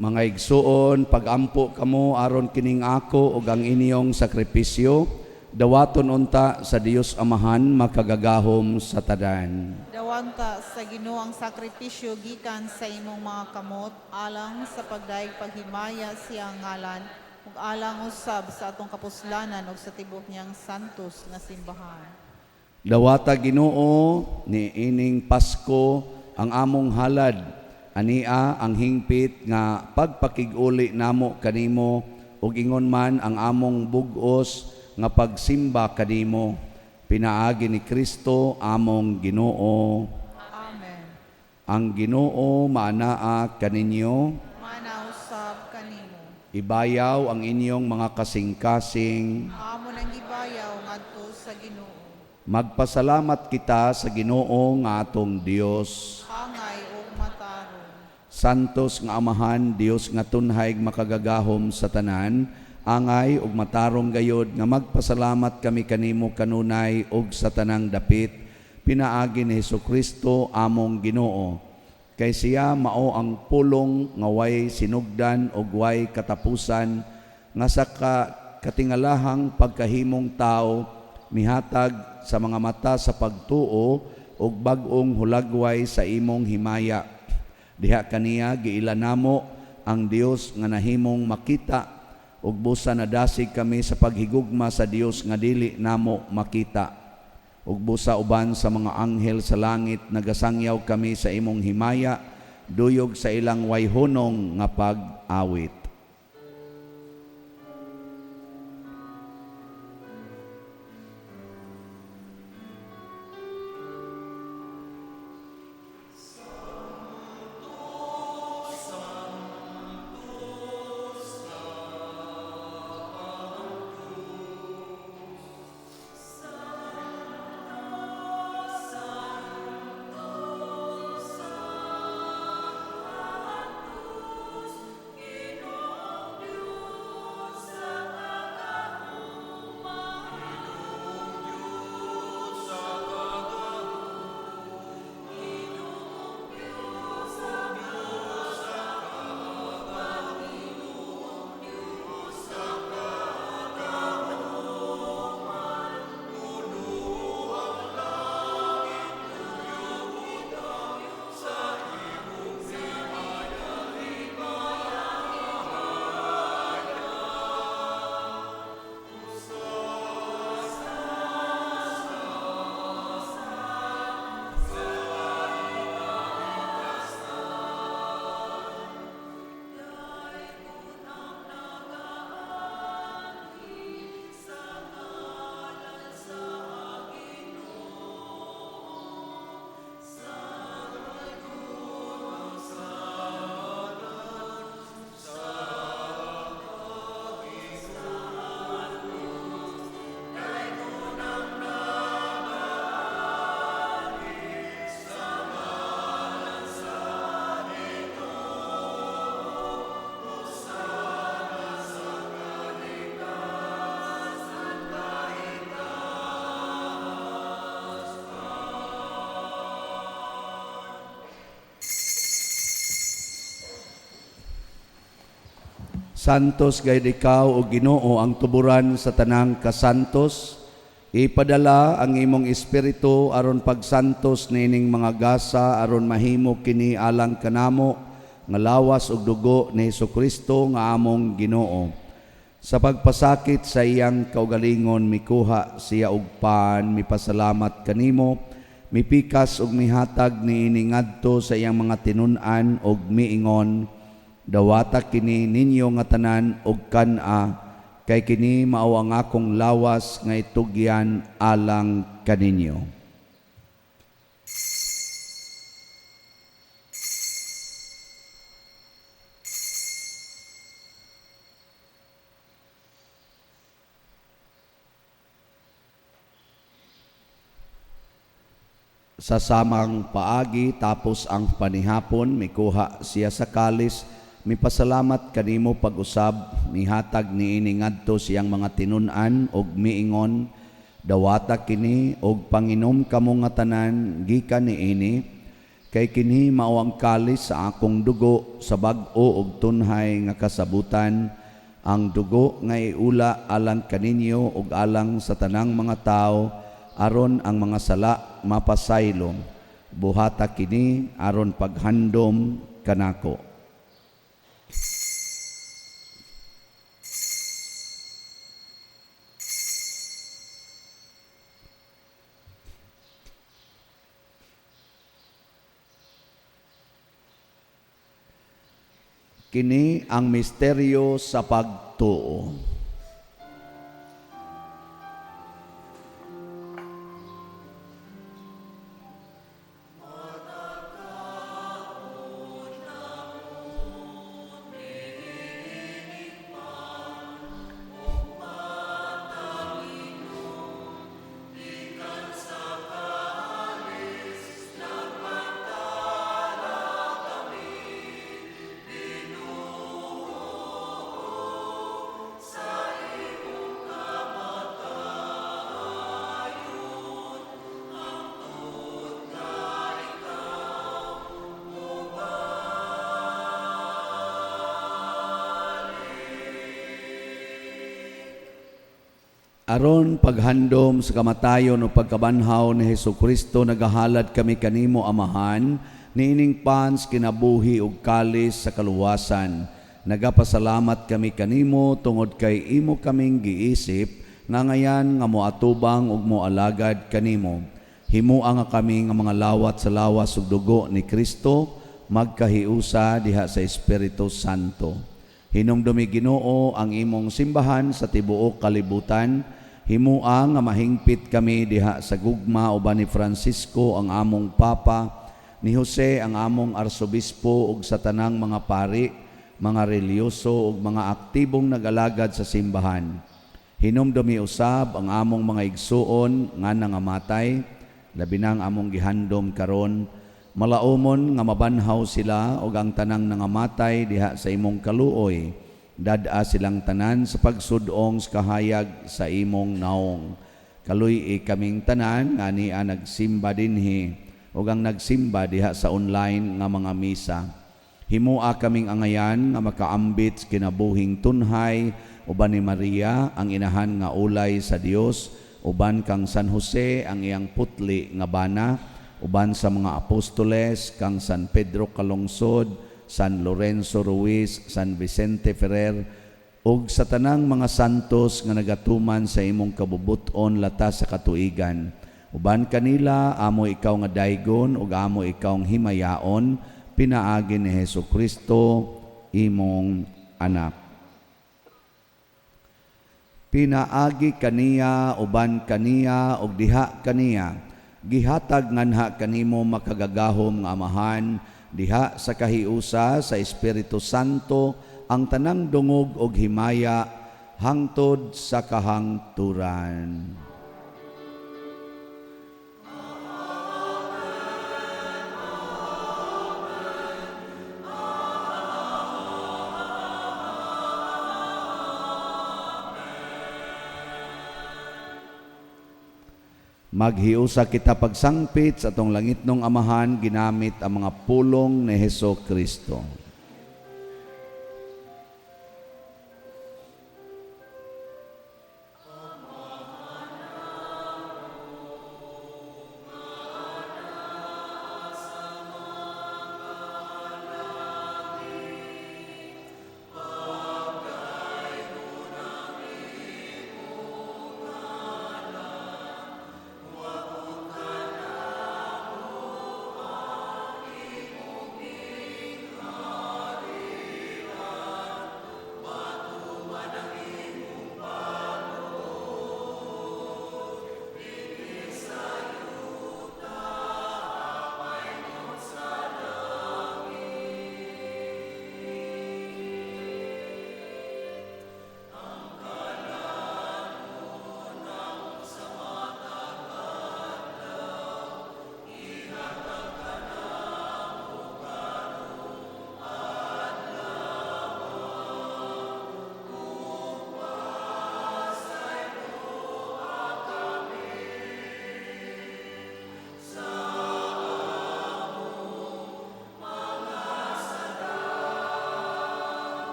S1: Mga igsuon, pagampo kamo aron kining ako ug ang inyong sakripisyo, dawaton unta sa Dios Amahan makagagahom sa tadan.
S2: Dawanta sa Ginoo ang sakripisyo gikan sa imong mga kamot, alang sa pagdaig paghimaya siyang ngalan, ug alang usab sa atong kapuslanan ug sa tibok niyang santos nga simbahan.
S1: Dawata Ginoo ni ining Pasko ang among halad, ania ang hingpit nga pagpakig-uli namo kanimo ug ingon man ang among bug-os nga pagsimba kanimo, pinaagi ni Kristo among Ginoo.
S2: Amen.
S1: Ang Ginoo maanaa kaninyo,
S2: Manausab kanimo.
S1: ibayaw ang inyong mga kasing-kasing.
S2: Amo nang gibayaw ngadto sa Ginoo.
S1: Magpasalamat kita sa Ginoo nga atong Dios.
S2: Hangay ug matarong.
S1: Santos nga Amahan, Dios nga tunhay makagagahom sa tanan, angay ug matarong gayod nga magpasalamat kami kanimo kanunay ug sa tanang dapit, pinaagi ni Hesukristo among Ginoo. Kay siya mao ang pulong nga way sinugdan ug way katapusan, nga sa katingalahang pagkahimong tao, mihatag sa mga mata sa pagtuo ug bag-ong hulagway sa imong himaya. Diha kaniya giila namo ang Dios nga nahimong makita ug busa nadasig kami sa paghigugma sa Dios nga dili namo makita. Ug busa uban sa mga anghel sa langit nagasangyaw kami sa imong himaya, duyog sa ilang wayhunong nga pag-awit. Santos gayud ikaw o Ginoo ang tuburan sa tanang kasantos. Ipadala ang imong espiritu aron pagsantos nining mga gasa aron mahimo kini alang kanamo nga lawas ug dugo ni Hesukristo nga among Ginoo. Sa pagpasakit sa iyang kaugalingon mikuha siya og pan, mipasalamat kanimo, mipikas ug mihatag niini ngadto sa iyang mga tinun-an ug miingon, dawata kini ninyo nga tanan og kan-a, kay kini mao ang akong lawas nga itugyan alang kaninyo. Sa samang paagi tapos ang panihapon mikuha siya sa kalis, mipasalamat kanimo pag-usab, mihatag niini ngadto siyang mga tinun-an og miingon, dawata kini og panginom kamo nga tanan gikan niini, kay kini mao ang kalis sa akong dugo sa bag-o og tunhay nga kasabutan, ang dugo nga iula alang kaninyo ug alang sa tanang mga tao, aron ang mga sala mapasaylom. Buhata kini aron paghandom kanako. Kini ang misteryo sa pagtuo. Aron paghandom sa kamatayon o pagkabanhaw ni Hesukristo, nagahalad kami kanimo Amahan, niining pans kinabuhi ug kalis sa kaluwasan. Nagapasalamat kami kanimo tungod kay imo kaming giisip nga ngayan nga moatubang ug moalagad kanimo. Himua nga kami nga mga lawat sa lawas ug dugo ni Kristo, magkahiusa diha sa Espiritu Santo. Hinumdumi Ginoo ang imong simbahan sa tibuok kalibutan. Himua nga mahingpit kami diha sa gugma uban ni Francisco ang among Papa, ni Jose ang among Arsobispo ug sa tanang mga pari, mga reliyoso ug mga aktibong nag-alagad sa simbahan. Hinumdumi usab ang among mga igsuon nga nangamatay, labi nang among gihandom karon. Malaumon nga mabanhaw sila ug ang tanang nangamatay diha sa imong kaluoy. Dada silang tanan sa pagsudong sa kahayag sa imong naong. Kaluy kaming tanan nga niya nagsimba dinhi ug ang nagsimba diha sa online nga mga misa. Himua kaming angayan nga makaambit kinabuhing tunhay uban ni Maria ang inahan nga ulay sa Dios, uban kang San Jose ang iyang putli nga bana, uban sa mga apostoles kang San Pedro Calungsod, San Lorenzo Ruiz, San Vicente Ferrer, ug sa tanang mga santos nga nagatuman sa imong kabubuton latas sa katuigan. Uban kanila, amo ikaw nga daygon, ug amo ikaw nga himayaon, pinaagi ni Hesukristo, imong anak. Pinaagi kaniya, uban kaniya, ug diha kaniya, gihatag nganha kanimo makagagahom nga Amahan, diha sa kahiusa sa Espiritu Santo, ang tanang dungog og himaya hangtod sa kahangturan. Maghiusa kita pagsangpit sa atong langitnong Amahan ginamit ang mga pulong ni Hesukristo.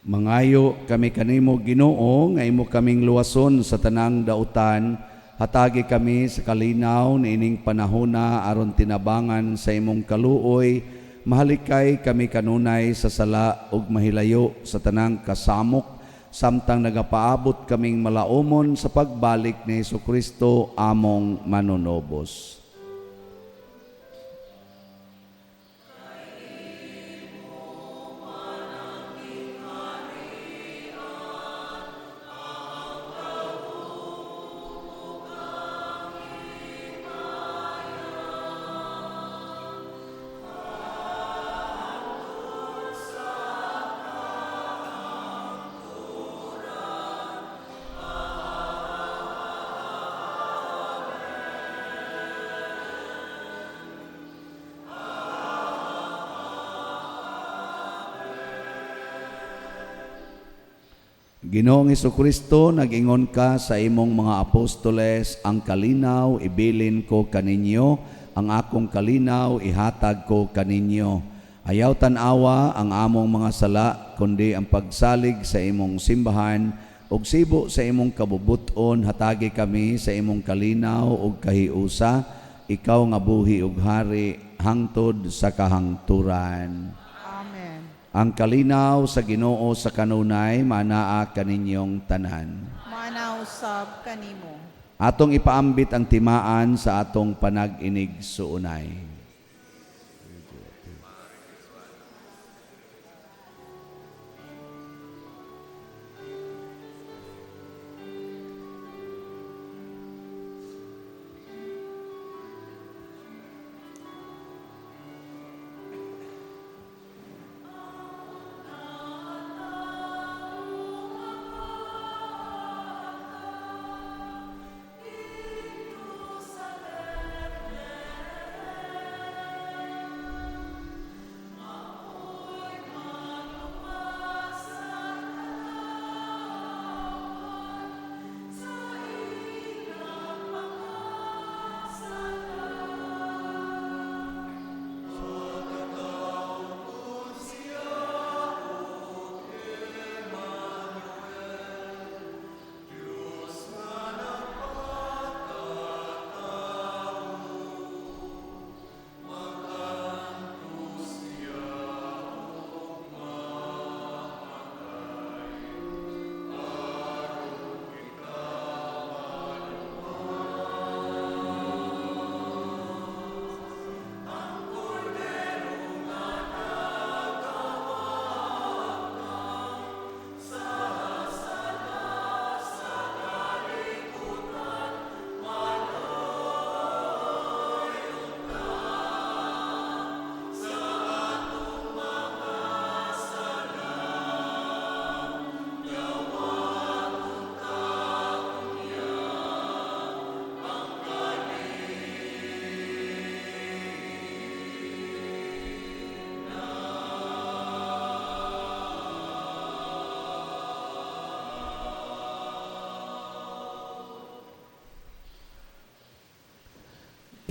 S1: Mangayo kami kanimo Ginoo nga imo kaming luwason sa tanang dautan, hatagi kami sa kalinaw niining panahona aron tinabangan sa imong kaluoy, mahalikay kami kanunay sa sala ug mahilayo sa tanang kasamok, samtang nagapaabot kaming malaumon sa pagbalik ni Jesucristo among manunobos. Ginoong Jesucristo, nag-ingon ka sa imong mga apostoles, ang kalinaw ibilin ko kaninyo, ang akong kalinaw ihatag ko kaninyo. Ayaw tanawa ang among mga sala, kundi ang pagsalig sa imong simbahan, ug sibo sa imong kabubuton, hatagi kami sa imong kalinaw ug kahiusa, ikaw nga buhi ug hari, hangtod sa kahangturan.
S2: Amen.
S1: Ang kalinaw sa Ginoo sa kanunay manaa kaninyong tanan.
S2: Manausab kanimo.
S1: Atong ipaambit ang timaan sa atong panag-inig suunay.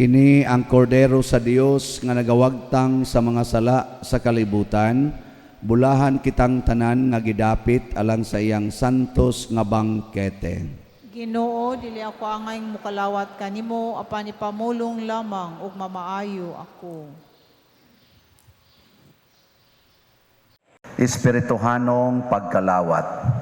S1: Kini ang kordero sa Dios nga nagawagtang sa mga sala sa kalibutan, bulahan kitang tanan nga gidapit alang sa iyang santos nga bangkete.
S2: Ginoo, dili ako angayng mukalawat kanimo, apan ipamulong lamang ug mamaayo ako.
S1: Espirituhanong pagkalawat.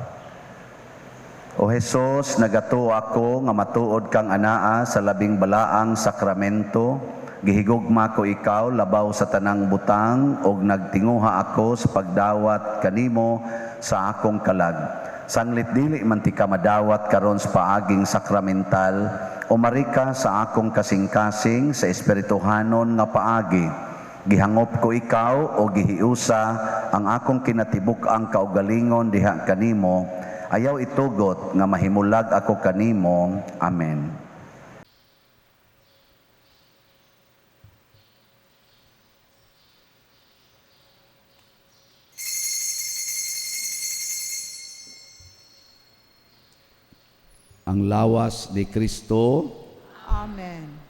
S1: O Jesus, nagato ako nga matuod kang anaa sa labing balaang sakramento, gihigugma ko ikaw labaw sa tanang butang, ug nagtinguha ako sa pagdawat kanimo sa akong kalag. Sanglit dili man ti ka madawat karon sa paaging sakramental, umari ka sa akong kasing-kasing sa espirituhanon nga paagi. Gihangop ko ikaw o gihiusa ang akong kinatibuk-ang kaugalingon diha kanimo, ayaw itugot nga mahimulag ako kanimo. Amen. Ang lawas ni Kristo.
S2: Amen.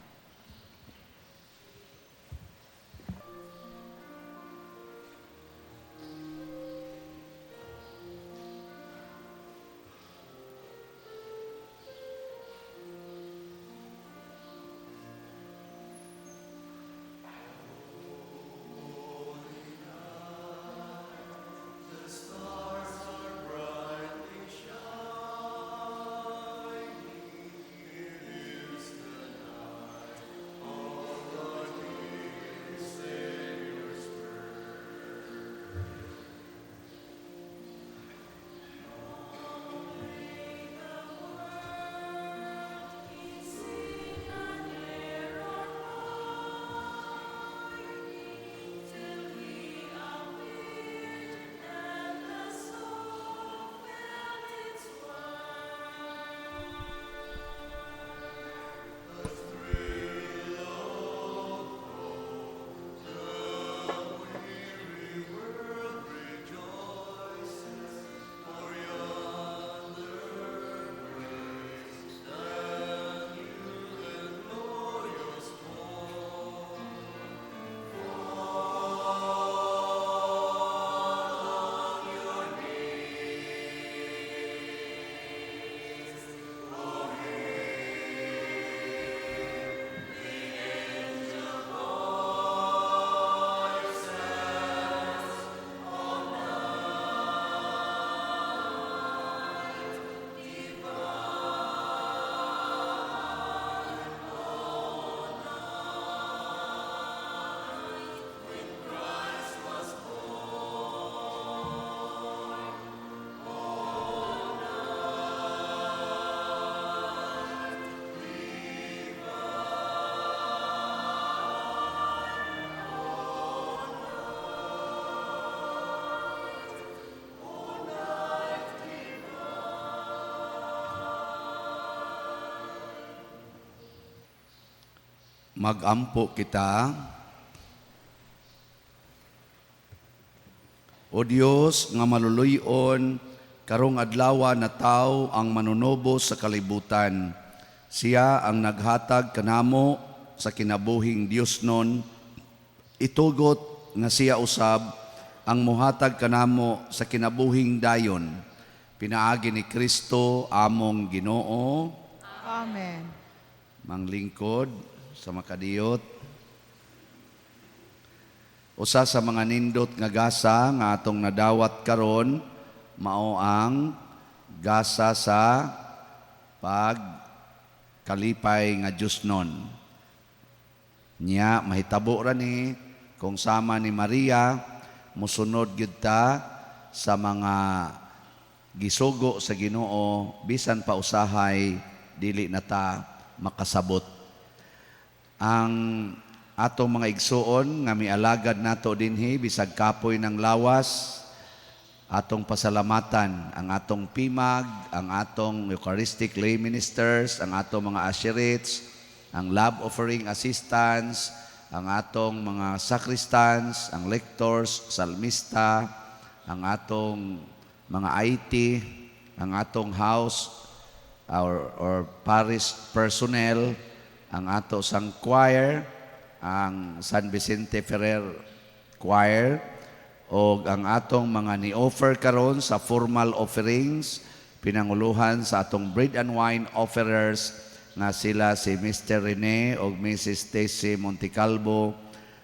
S1: Magampo kita. O Dios nga maluluyon, karong adlaw na tao ang manunubo sa kalibutan. Siya ang naghatag kanamo sa kinabuhing Dios nun. Itugot nga siya usab ang muhatag kanamo sa kinabuhing dayon. Pinaagi ni Kristo among Ginoo.
S2: Amen.
S1: Manglingkod sa makadiyot. Usa sa mga nindot nga gasa nga atong nadawat karon mao ang gasa sa pagkalipay nga Diosnon. Nya mahitabo ra ni kung sama ni Maria musunod gyud ta sa mga gisugo sa Ginoo bisan pa usahay dili na ta makasabot. Ang atong mga igsuon nga mialagad nato dinhi bisag kapoy ng lawas, atong pasalamatan ang atong pimag, ang atong Eucharistic lay ministers, ang atong mga asherites, ang love offering assistants, ang atong mga sacristans, ang lectors, salmista, ang atong mga IT, ang atong house or parish personnel, ang ato sang choir, ang San Vicente Ferrer Choir, o ang atong mga ni-offer karon sa formal offerings, pinanguluhan sa atong bread and wine offerers nga sila si Mr. Rene o Mrs. Stacy Montecalvo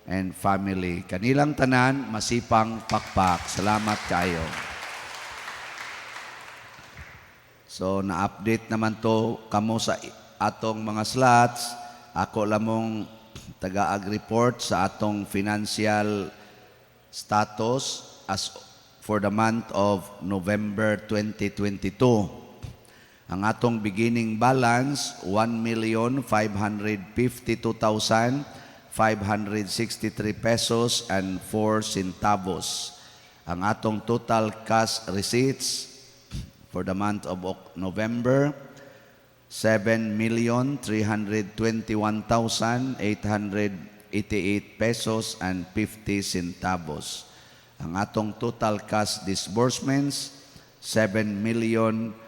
S1: and family. Kanilang tanan, masipang pakpak. Salamat kayo. So, na-update naman to kamo sa atong mga slots. Ako lamong taga-ag report sa atong financial status as for the month of November 2022. Ang atong beginning balance, 1,552,563 pesos and 4 centavos. Ang atong total cash receipts for the month of November, 7,321,888 pesos and 50 centavos. Ang atong total cash disbursements, 7,511,708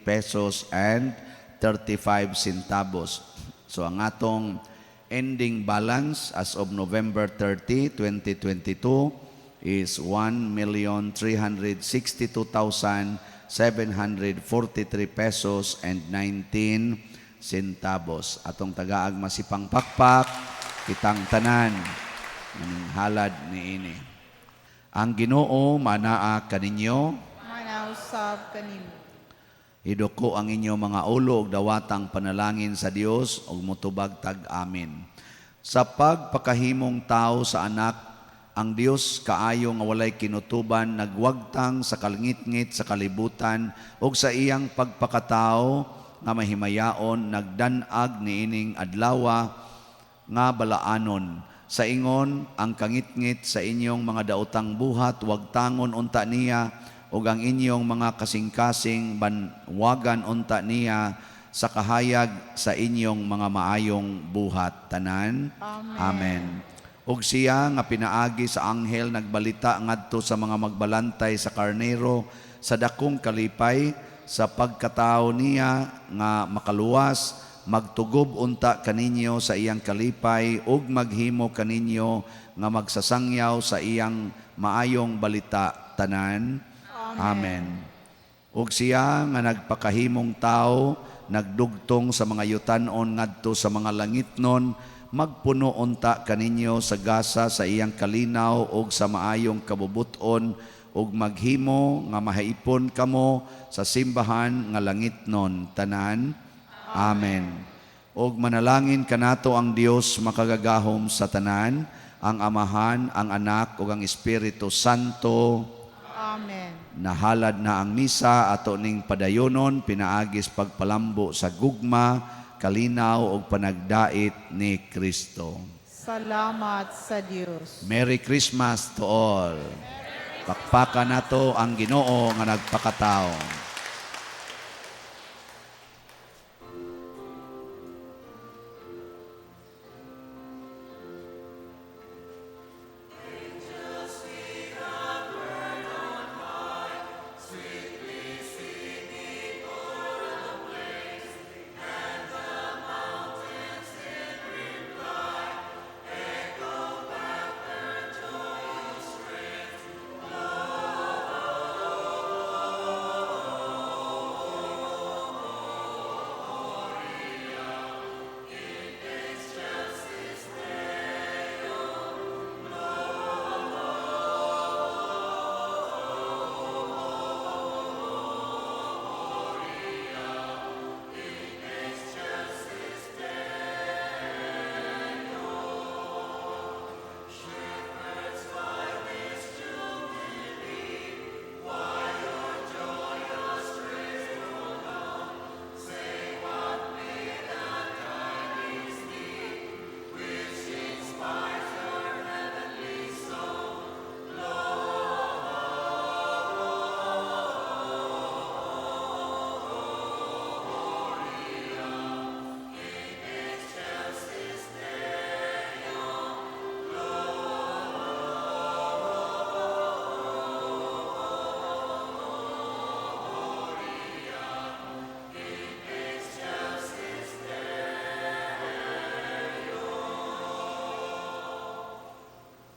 S1: pesos and 35 centavos. So ang atong ending balance as of November 30, 2022 is 1,362,743 pesos and 19 centavos. Atong tagaag masipang pakpak, kitang tanan, ng halad ni ini. Ang Ginoo manaa kaninyo,
S2: Manausab kanimo.
S1: idoko ang inyo mga ulo ug dawatang panalangin sa Dios ug motubag tag amin. Sa pagpakahimong tao sa anak, ang Dios kaayo nga walay kinutuban nagwagtang sa kalngit-ngit sa kalibutan ug sa iyang pagpakatao nga mahimayaon nagdanag niining adlaw nga balaanon. Sa ingon ang kangit-ngit sa inyong mga daotang buhat wagtangon unta niya ug ang inyong mga kasing-kasing banwagan unta niya sa kahayag sa inyong mga maayong buhat. Tanan.
S2: Amen.
S1: Amen. Ug siya nga pinaagi sa anghel nagbalita ngadto sa mga magbalantay sa karnero sa dakong kalipay sa pagkatao niya nga makaluwas magtugob unta kaninyo sa iyang kalipay ug maghimo kaninyo nga magsasangyaw sa iyang maayong balita. Tanan. Amen. Ug siya nga nagpakahimong tao nagdugtong sa mga yutanon ngadto sa mga langitnon magpuno unta kaninyo sa gasa sa iyang kalinaw ug sa maayong kabubuton ug maghimo nga mahaipon kamo sa simbahan nga langitnon. Tanan. Amen. Ug manalangin kanato ang Dios makagagahom sa tanan, ang Amahan, ang Anak ug ang Espiritu Santo.
S2: Amen.
S1: Nahalad na ang misa ato ning padayonon pinaagis pagpalambo sa gugma, kalinaw ug panagdait ni Kristo.
S2: Salamat sa Dios.
S1: Merry Christmas to all. Pakpakan nato ang Ginoo nga nagpakatao.